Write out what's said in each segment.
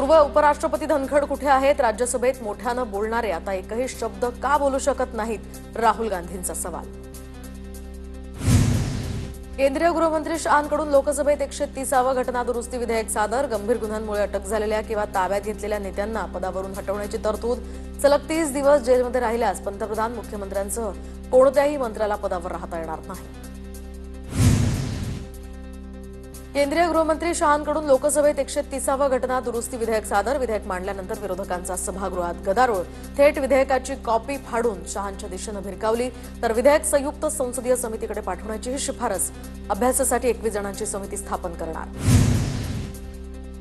पूर्व उपराष्ट्रपती धनखड कुठे आहेत? राज्यसभेत मोठ्यानं बोलणारे आता एकही शब्द का बोलू शकत नाहीत? राहुल गांधींचा सवाल। केंद्रीय गृहमंत्री शहांकडून लोकसभेत 130वे घटना दुरुस्ती विधेयक सादर। गंभीर गुन्ह्यांमुळे अटक झालेल्या किंवा ताब्यात घेतलेल्या नेत्यांना पदावरून हटवण्याची तरतूद। सलग 30 दिवस जेलमध्ये राहिल्यास पंतप्रधान मुख्यमंत्र्यांसह कोणत्याही मंत्र्याला पदावर राहता येणार नाही। केंद्रीय गृहमंत्री शहांकडून लोकसभेत 130वे घटना दुरुस्ती विधेयक सादर। विधेयक मांडल्यानंतर विरोधकांचा सभागृहात गदारोळ। थेट विधेयकाची कॉपी फाडून शहांच्या दिशेने भिरकावली, तर विधेयक संयुक्त संसदीय समितीकडे पाठवण्याची शिफारस। अभ्यासासाठी 21 जणांची समिती स्थापन करणार।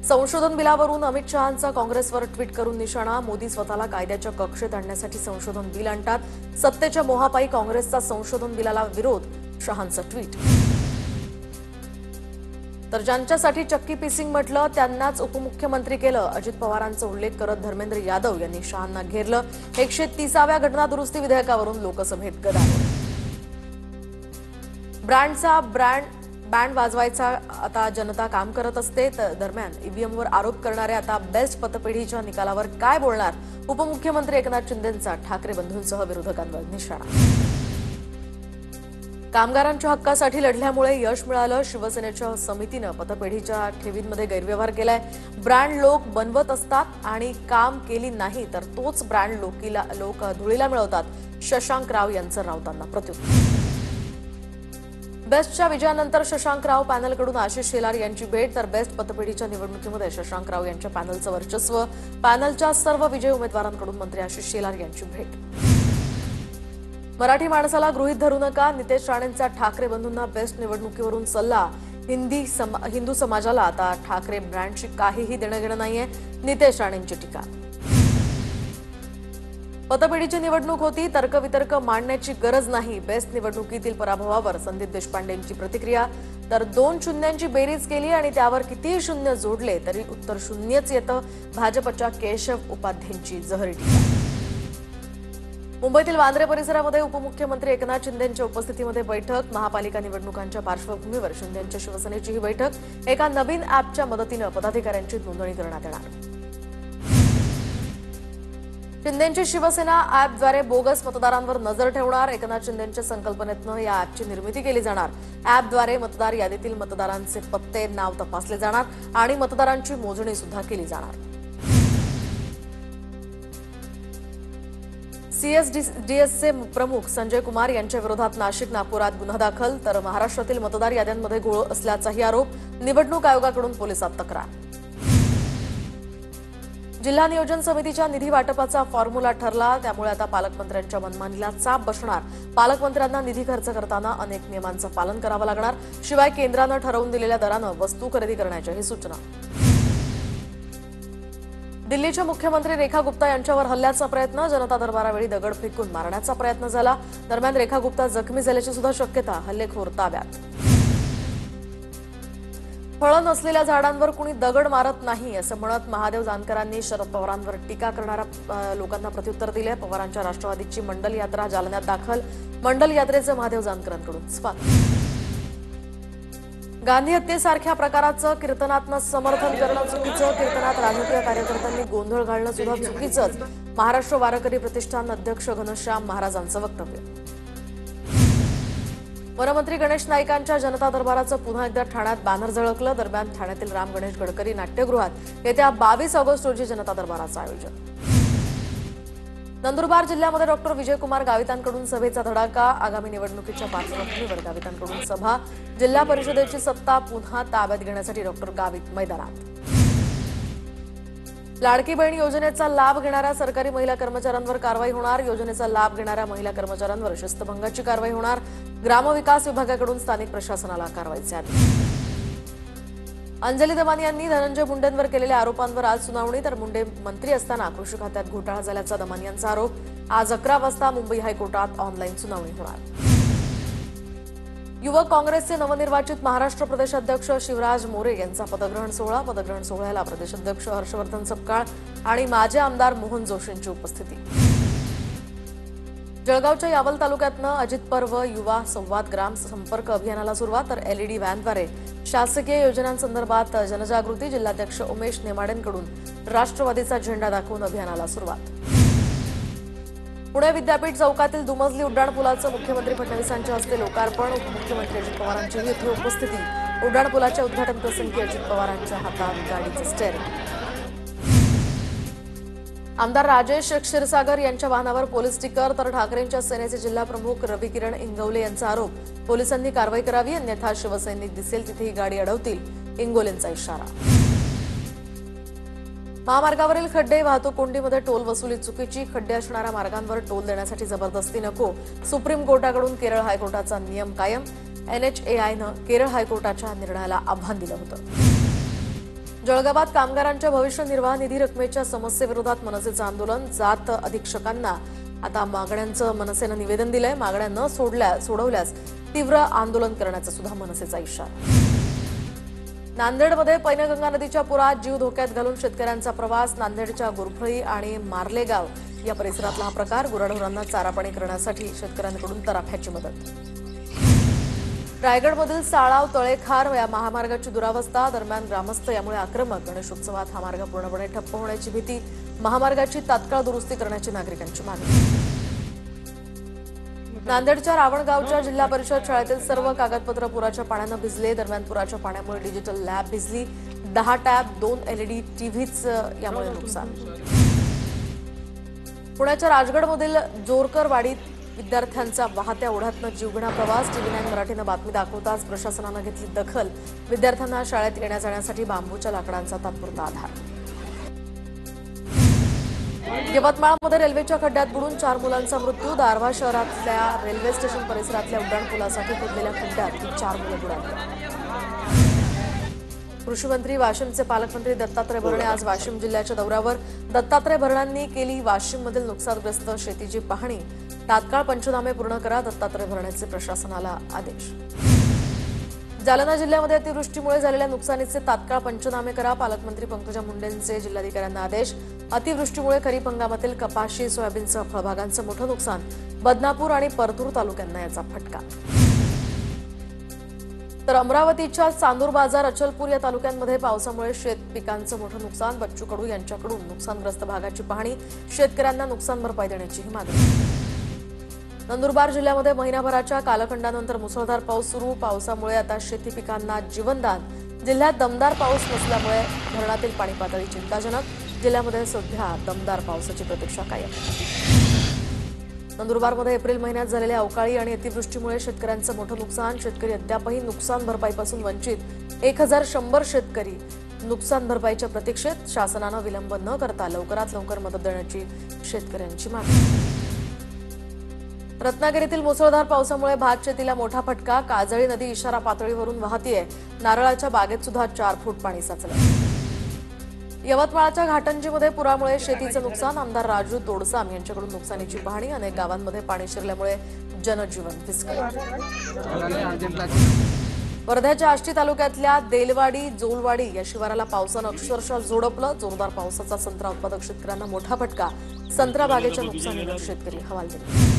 संशोधन बिलावरून अमित शहांचा काँग्रेसवर ट्विट करून निशाणा। मोदी स्वतःला कायद्याच्या कक्षेत आणण्यासाठी संशोधन बिल आणतात। सत्तेच्या मोहापायी काँग्रेसचा संशोधन बिलाला विरोध, शहांचं ट्विट। तर ज्यांच्यासाठी चक्की पिसिंग म्हटलं त्यांनाच उपमुख्यमंत्री केलं, अजित पवारांचा उल्लेख करत धर्मेंद्र यादव यांनी शहांना घेरलं। 130व्या घटना दुरुस्ती विधेयकावरून लोकसभेत गदारोळ। ब्रँडचा बँड वाजवायचा आता जनता काम करत असते। दरम्यान ईव्हीएमवर आरोप करणारे आता बेस्ट पतपेढीच्या निकालावर काय बोलणार? उपमुख्यमंत्री एकनाथ शिंदेंचा ठाकरे बंधूंसह विरोधकांवर निशाणा। कामगारांच्या हक्कासाठी लढल्यामुळे यश मिळालं। शिवसेनेच्या समितीनं पतपेढीच्या ठेवींमध्ये गैरव्यवहार केलाय। ब्रँड लोक बनवत असतात आणि काम केली नाही तर तोच ब्रँड लोक धुळीला मिळवतात, शशांक राव यांचं राऊतांना प्रत्युत्तर। बेस्टच्या विजयानंतर शशांक राव पॅनलकडून आशिष शेलार यांची भेट, तर बेस्ट पतपेढीच्या निवडणुकीमध्ये शशांक राव यांच्या पॅनलचं वर्चस्व। पॅनलच्या सर्व विजयी उमेदवारांकडून मंत्री आशिष शेलार यांची भेट। मराठी माणसाला गृहीत धरू नका, नितेश राणेंचा ठाकरे बंधूंना बेस्ट निवडणुकीवरून सल्ला। हिंदू समाजाला आता ठाकरे ब्रँडशी काहीही देणं घेणं नाहीये, नितेश राणेंची टीका। पतपेढीची निवडणूक होती, तर्कवितर्क मांडण्याची गरज नाही, बेस्ट निवडणुकीतील पराभवावर संदीप देशपांडेंची प्रतिक्रिया। तर 2 शून्यांची बेरीज केली आणि त्यावर कितीही शून्य जोडले तरी उत्तर शून्यच येतं, भाजपच्या केशव उपाध्येंची जहरी टीका। मुंबईतील वांद्रे परिसरामध्ये उपमुख्यमंत्री एकनाथ शिंदेंच्या उपस्थितीमध्ये बैठक। महापालिका निवडणुकांच्या पार्श्वभूमीवर शिंदेंच्या शिवसेनेची ही बैठक। एका नवीन ॲपच्या मदतीनं पदाधिकाऱ्यांची नोंदणी करण्यात येणार। शिंदेंची शिवसेना ॲपद्वारे बोगस मतदारांवर नजर ठेवणार। एकनाथ शिंदेंच्या संकल्पनेतनं या ॲपची निर्मिती केली जाणार। ॲपद्वारे मतदार यादीतील मतदारांचे पत्ते, नाव तपासले जाणार आणि मतदारांची मोजणी सुद्धा केली जाणार। सीएसडीएसचे प्रमुख संजय कुमार यांच्या विरोधात नाशिक नागपुरात गुन्हा दाखल, तर महाराष्ट्रातील मतदार याद्यांमध्ये घोळ असल्याचाही आरोप। निवडणूक आयोगाकडून पोलिसात तक्रार। जिल्हा नियोजन समितीच्या निधी वाटपाचा फॉर्म्युला ठरला, त्यामुळे आता पालकमंत्र्यांच्या मनमानीला चाप बसणार। पालकमंत्र्यांना निधी खर्च करताना अनेक नियमांचं पालन करावं लागणार, शिवाय केंद्रानं ठरवून दिलेल्या दरानं वस्तू खरेदी करण्याच्याही सूचना। दिल्लीच्या मुख्यमंत्री रेखा गुप्ता यांच्यावर हल्ल्याचा प्रयत्न, जनता दरबारावेळी दगड फेकून मारण्याचा प्रयत्न झाला। दरम्यान रेखा गुप्ता जखमी झाल्याची सुद्धा शक्यता, हल्लेखोर ताब्यात। फळं नसलेल्या झाडांवर कुणी दगड मारत नाही असं म्हणत महादेव जानकरांनी शरद पवारांवर टीका करणाऱ्या लोकांना प्रत्युत्तर दिले। पवारांच्या राष्ट्रवादीची मंडल यात्रा जालन्यात दाखल, मंडल यात्रेचं महादेव जानकरांकडून स्वागत। गांधी हत्येसारख्या प्रकाराचं कीर्तनातनं समर्थन करणं चुकीचं, कीर्तनात राजकीय कार्यकर्त्यांनी गोंधळ घालणं सुद्धा चुकीचंच, महाराष्ट्र वारकरी प्रतिष्ठान अध्यक्ष घनश्याम महाराजांचं वक्तव्य। वनमंत्री गणेश नाईकांच्या जनता दरबाराचं पुन्हा एकदा ठाण्यात बॅनर झळकलं। दरम्यान ठाण्यातील राम गणेश गडकरी नाट्यगृहात येत्या 22 ऑगस्ट रोजी जनता दरबाराचं आयोजन। नंदुरबार जिल्ह्यामध्ये डॉक्टर विजयकुमार गावितांकडून सभेचा धडाका, आगामी निवडणुकीच्या पार्श्वभूमीवर गावितांकडून सभा। जिल्हा परिषदेची सत्ता पुन्हा ताब्यात घेण्यासाठी डॉक्टर गावित मैदानात। लाडकी बहीण योजनेचा लाभ घेणाऱ्या सरकारी महिला कर्मचाऱ्यांवर कारवाई होणार, योजनेचा लाभ घेणाऱ्या महिला कर्मचाऱ्यांवर शिस्तभंगाची कारवाई होणार। ग्रामविकास विभागाकडून स्थानिक प्रशासनाला कारवाईचे आदेश। अंजली दमानी यांनी धनंजय मुंडेंवर केलेल्या आरोपांवर आज सुनावणी, तर मुंडे मंत्री असताना कृषी खात्यात घोटाळा झाल्याचा दमानी यांचा आरोप। आज 11 वाजता मुंबई हायकोर्टात ऑनलाईन सुनावणी होणार। युवक काँग्रेसचे नवनिर्वाचित महाराष्ट्र प्रदेश अध्यक्ष शिवराज मोरे यांचा पदग्रहण सोहळ्याला प्रदेशाध्यक्ष हर्षवर्धन सपकाळ आणि माजी आमदार मोहन जोशींची उपस्थिती। जळगावच्या यावल तालुक्यातनं अजित पर्व युवा संवाद ग्राम संपर्क अभियानाला सुरुवात, तर एलईडी व्हॅनद्वारे शासकीय योजनांसंदर्भात जनजागृती। जिल्हाध्यक्ष उमेश नेमाडेंकडून राष्ट्रवादीचा झेंडा दाखवून अभियानाला सुरुवात। पुणे विद्यापीठ चौकातील दुमजली उड्डाणपुलाचं मुख्यमंत्री फडणवीसांच्या हस्ते लोकार्पण। उपमुख्यमंत्री अजित पवारांचीही इथे उपस्थिती। उड्डाणपुलाच्या उद्घाटन प्रसंगी अजित पवारांच्या हातात गाडीचं स्टेअरिंग। आमदार राजेश क्षीरसागर यांच्या वाहनावर पोलीस स्टिकर तर ठाकरेंच्या सेनेचे जिल्हा प्रमुख रविकिरण इंगवले यांचा आरोप। पोलिसांनी कारवाई करावी अन्यथा शिवसैनिक दिसेल तिथे ही गाडी अडवतील, इंगोलेंचा इशारा। महामार्गावरील खड्डे, वाहतूक कोंडीमध्ये टोल वसुली चुकीची। खड्डे असणाऱ्या मार्गांवर टोल देण्यासाठी जबरदस्ती नको। सुप्रीम कोर्टाकडून केरळ हायकोर्टाचा नियम कायम। NHAIनं केरळ हायकोर्टाच्या निर्णयाला आव्हान दिलं होतं। जळगावात कामगारांच्या भविष्य निर्वाह निधी रकमेच्या समस्येविरोधात मनसेचं आंदोलन। जात अधीक्षकांना आता मागण्यांचं मनसेनं निवेदन दिलंय। मागण्या न सोडवल्यास तीव्र आंदोलन करण्याचा सुद्धा मनसेचा इशारा। नांदेडमध्ये पैनगंगा नदीच्या पुरात जीव धोक्यात घालून शेतकऱ्यांचा प्रवास। नांदेडच्या गुरफळी आणि मार्लेगाव या परिसरातला हा प्रकार। गुराढोरांना चारापाणी करण्यासाठी शेतकऱ्यांकडून तराफ्याची मदत। रायगडमधील साळाव तळेखार या महामार्गाची दुरावस्था। दरम्यान ग्रामस्थ यामुळे आक्रमक। गणेशोत्सवात हा मार्ग पूर्णपणे ठप्प होण्याची भीती। महामार्गाची तात्काळ दुरुस्ती करण्याची नागरिकांची मागणी। नांदेडच्या रावणगावच्या जिल्हा परिषद शाळेतील सर्व कागदपत्र पुराच्या पाण्यानं भिजले। दरम्यान पुराच्या पाण्यामुळे डिजिटल लॅब भिजली। 10 टॅब, 2 LED टीव्हीच यामुळे नुकसान। पुण्याच्या राजगडमधील जोरकरवाडीत विद्यार्थ्यांचा वाहत्या ओढ्यातनं जीवघेणा प्रवास। TV9 मराठीनं बातमी दाखवताच प्रशासनानं घेतली दखल। विद्यार्थ्यांना शाळेत येण्या जाण्यासाठी बांबूच्या लाकडांचा तात्पुरता आधार। यवतमाळमध्ये रेल्वेच्या खड्ड्यात बुडून 4 मुलांचा मृत्यू। दारव्हा शहरातल्या रेल्वे स्टेशन परिसरातल्या उड्डाणपुलासाठी खोदलेल्या खड्ड्यात 4 मुलं बुडाली। कृषी मंत्री वाशिमचे पालकमंत्री दत्तात्रय भरणे आज वाशिम जिल्ह्याच्या दौऱ्यावर। दत्तात्रय भरणांनी केली वाशिममधील नुकसानग्रस्त शेतीची पाहणी। तात्काळ पंचनामे पूर्ण करा, दत्तात्रय भरण्याचे प्रशासनाला आदेश। जालना जिल्ह्यामध्ये अतिवृष्टीमुळे झालेल्या नुकसानीचे तात्काळ पंचनामे करा, पालकमंत्री पंकजा मुंडेंचे जिल्हाधिकाऱ्यांना आदेश। अतिवृष्टीमुळे खरीप हंगामातील कपाशी, सोयाबीनसह फळबागांचं मोठं नुकसान। बदनापूर आणि परतूर तालुक्यांना याचा फटका। तर अमरावतीच्या चांदूर बाजार, अचलपूर या तालुक्यांमध्ये पावसामुळे शेत पिकांचं मोठं नुकसान। बच्चू कडू यांच्याकडून नुकसानग्रस्त भागाची पाहणी। शेतकऱ्यांना नुकसान भरपाई देण्याचीही मागणी। नंदुरबार जिल्ह्यामध्ये महिनाभराच्या कालखंडानंतर मुसळधार पाऊस सुरू। पावसामुळे आता शेती पिकांना जीवनदान। जिल्ह्यात दमदार पाऊस नसल्यामुळे धरणातील पाणी पातळी चिंताजनक। जिल्ह्यामध्ये सध्या दमदार पावसाची प्रतीक्षा कायम। नंदुरबारमध्ये एप्रिल महिन्यात झालेल्या अवकाळी आणि अतिवृष्टीमुळे शेतकऱ्यांचं मोठं नुकसान। शेतकरी अद्यापही नुकसान भरपाईपासून वंचित। 1100 शेतकरी नुकसान भरपाईच्या प्रतीक्षेत। शासनानं विलंब न करता लवकरात लवकर मदत देण्याची शेतकऱ्यांची मागणी। रत्नागिरीतील मुसळधार पावसामुळे भात शेतीला मोठा फटका। काजळी नदी इशारा पातळीवरून वाहतीये। नारळाच्या बागेत सुद्धा 4 फूट पाणी साचलं। यवतमाळच्या घाटंजीमध्ये पुरामुळे शेतीचं नुकसान। आमदार राजू तोडसाम यांच्याकडून नुकसानीची पाहणी। अनेक गावांमध्ये पाणी शिरल्यामुळे जनजीवन विस्कळीत। वर्ध्याच्या आष्टी तालुक्यातल्या देलवाडी, जोलवाडी या शिवाराला पावसानं अक्षरशः झोडपलं। जोरदार पावसाचा संत्रा उत्पादक शेतकऱ्यांना मोठा फटका। संत्रा बागेच्या नुकसानीनं शेतकरी हवालदिल।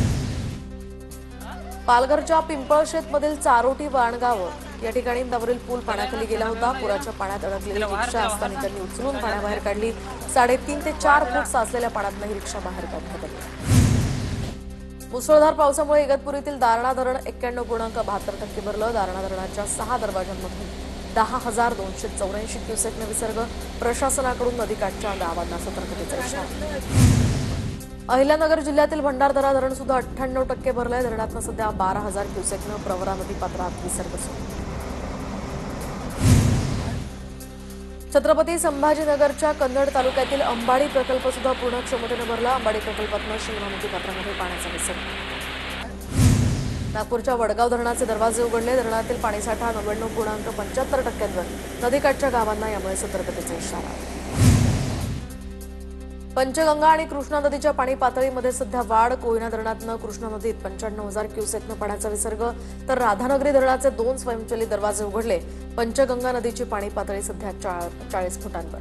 पालघरच्या पिंपळशेतमधील चारोटी वाणगाव या ठिकाणी नवरील पूल पाण्याखाली गेला होता। पुराच्या पाण्यात अडकलेली रिक्षा स्थानिकांनी उचलून पाण्याबाहेर काढली। 3.5 ते 4 फूट साचलेल्या पाण्यातनं ही रिक्षा बाहेर काढण्यात आली। मुसळधार पावसामुळे इगतपुरीतील दारणा धरण 91.72% भरलं। दारणा धरणाच्या 6 दरवाजांमधून 10,284 क्युसेकने विसर्ग। प्रशासनाकडून नदीकाठच्या गावांना सतर्कतेचा इशारा। अहिल्यानगर जिल्ह्यातील भंडारदरा धरण सुद्धा 98% भरलंय। धरणातनं सध्या 12,000 क्युसेकनं प्रवरा नदी पात्रात विसर्ग सुरू। छत्रपती संभाजीनगरच्या कन्नड तालुक्यातील अंबाडी प्रकल्प सुद्धा पूर्ण क्षमतेनं भरला। अंबाडी प्रकल्पातनं शिवना नदी पात्रामध्ये पाण्याचा विसर्ग। नागपूरच्या वडगाव धरणाचे दरवाजे उघडले। धरणातील पाणीसाठा 99.75%वर। नदीकाठच्या गावांना यामुळे सतर्कतेचा इशारा। पंचगंगा आणि कृष्णा नदीच्या पाणी पातळीमध्ये सध्या वाढ। कोयना धरणातनं कृष्णा नदीत 95,000 क्युसेकनं पाण्याचा विसर्ग। तर राधानगरी धरणाचे 2 स्वयंचलित दरवाजे उघडले। पंचगंगा नदीची पाणी पातळी सध्या 40 फुटांवर।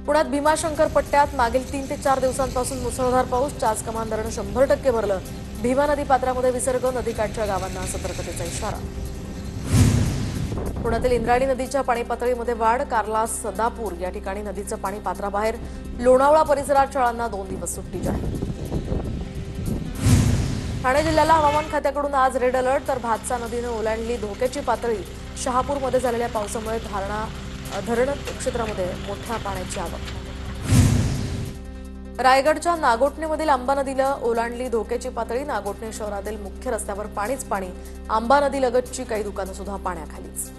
पुण्यात भीमाशंकर पट्ट्यात मागील 3 ते 4 दिवसांपासून मुसळधार पाऊस। चासकमान धरण 100% भरलं। भीमा नदी पात्रामध्ये विसर्ग। नदीकाठच्या गावांना सतर्कतेचा इशारा। पुण्यातील इंद्रायणी नदीच्या पाणी पातळीमध्ये वाढ. कार्ला सदापूर या ठिकाणी नदीचं पाणी पात्राबाहेर. लोणावळा परिसरात शाळांना 2 दिवस सुट्टी जाहीर. ठाणे जिल्ह्याला हवामान खात्याकडून आज रेड अलर्ट. तर भातसा नदीनं ओलांडली धोक्याची पातळी. शहापूरमध्ये झालेल्या पावसामुळे धरण क्षेत्रामध्ये मोठ्या पाण्याची आवक. रायगडच्या नागोठणेमधील आंबा नदीला ओलांडली धोक्याची पातळी. नागोठणे शहरातील मुख्य रस्त्यावर पाणीच पाणी. आंबा नदी लगतची काही दुकानं सुद्धा पाण्याखालीच.